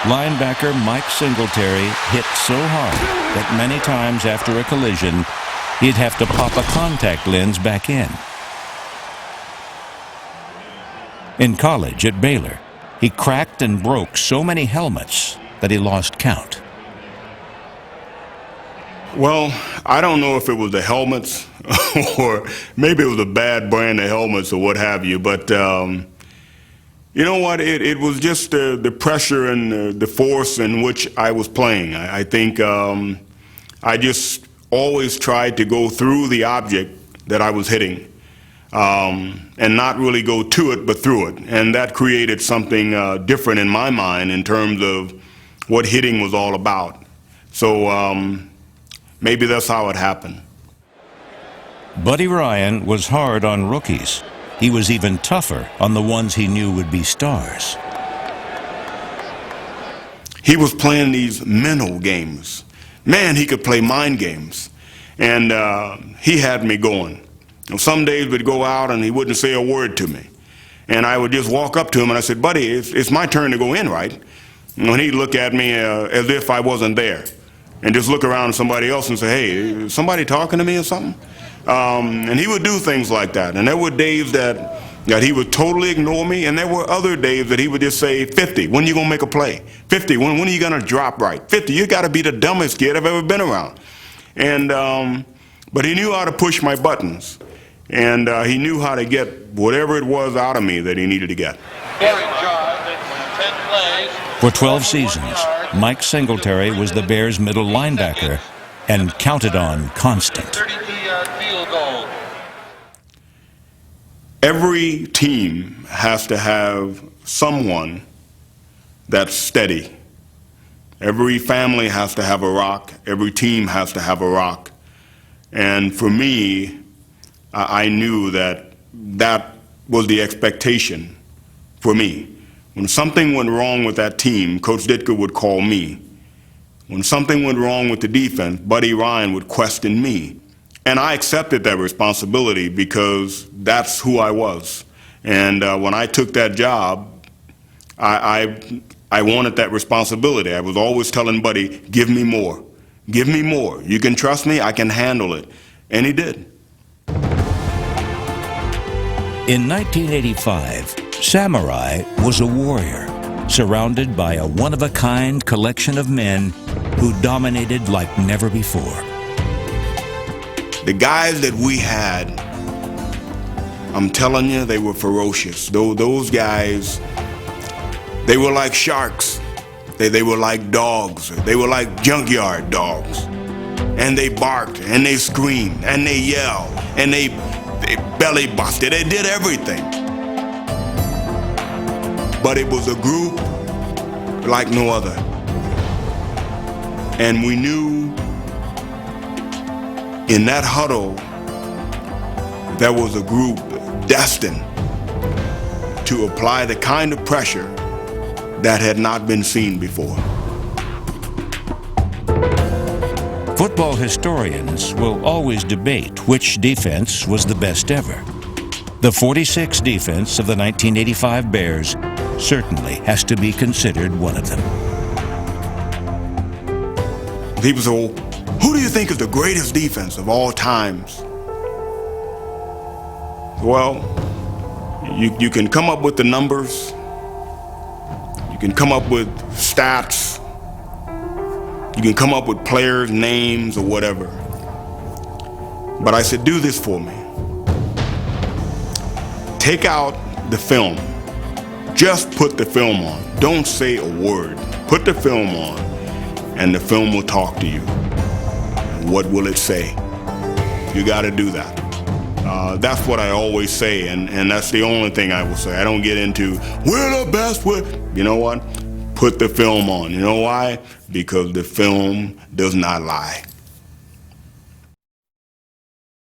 Linebacker Mike Singletary hit so hard that many times after a collision, he'd have to pop a contact lens back in. In college at Baylor, he cracked and broke so many helmets that he lost count. Well, I don't know if it was the helmets or maybe it was a bad brand of helmets or what have you, but you know what? It was just the pressure and the force in which I was playing. I think I just always tried to go through the object that I was hitting and not really go to it, but through it. And that created something different in my mind in terms of what hitting was all about. So maybe that's how it happened. Buddy Ryan was hard on rookies. He was even tougher on the ones he knew would be stars. He was playing these mental games. Man, he could play mind games. And he had me going. Some days we'd go out and he wouldn't say a word to me. And I would just walk up to him and I said, "Buddy, it's my turn to go in, right?" And he'd look at me as if I wasn't there. And just look around at somebody else and say, "Hey, is somebody talking to me or something?" And he would do things like that. And there were days that he would totally ignore me, and there were other days that he would just say, 50, when are you going to make a play? 50, when are you going to drop right? 50, you got to be the dumbest kid I've ever been around. And but he knew how to push my buttons, and he knew how to get whatever it was out of me that he needed to get. For 12 seasons, Mike Singletary was the Bears' middle linebacker and counted on constant. Every team has to have someone that's steady. Every family has to have a rock. Every team has to have a rock. And for me, I knew that that was the expectation for me. When something went wrong with that team, Coach Ditka would call me. When something went wrong with the defense, Buddy Ryan would question me. And I accepted that responsibility because that's who I was. And when I took that job, I wanted that responsibility. I was always telling Buddy, "Give me more. Give me more. You can trust me. I can handle it." And he did. In 1985, Samurai was a warrior, surrounded by a one-of-a-kind collection of men who dominated like never before. The guys that we had, I'm telling you, they were ferocious. Those guys, they were like sharks. They were like dogs. They were like junkyard dogs. And they barked, and they screamed, and they yelled, and they belly busted. They did everything. But it was a group like no other. And we knew in that huddle, there was a group destined to apply the kind of pressure that had not been seen before. Football historians will always debate which defense was the best ever. The 46 defense of the 1985 Bears certainly has to be considered one of them. People say, "Well, who do you think is the greatest defense of all times?" Well, you can come up with the numbers, you can come up with stats, you can come up with players' names or whatever. But I said, do this for me. Take out the film. Just put the film on. Don't say a word. Put the film on, and the film will talk to you. What will it say? You got to do that. That's what I always say, and that's the only thing I will say. I don't get into, we're the best. You know what? Put the film on. You know why? Because the film does not lie.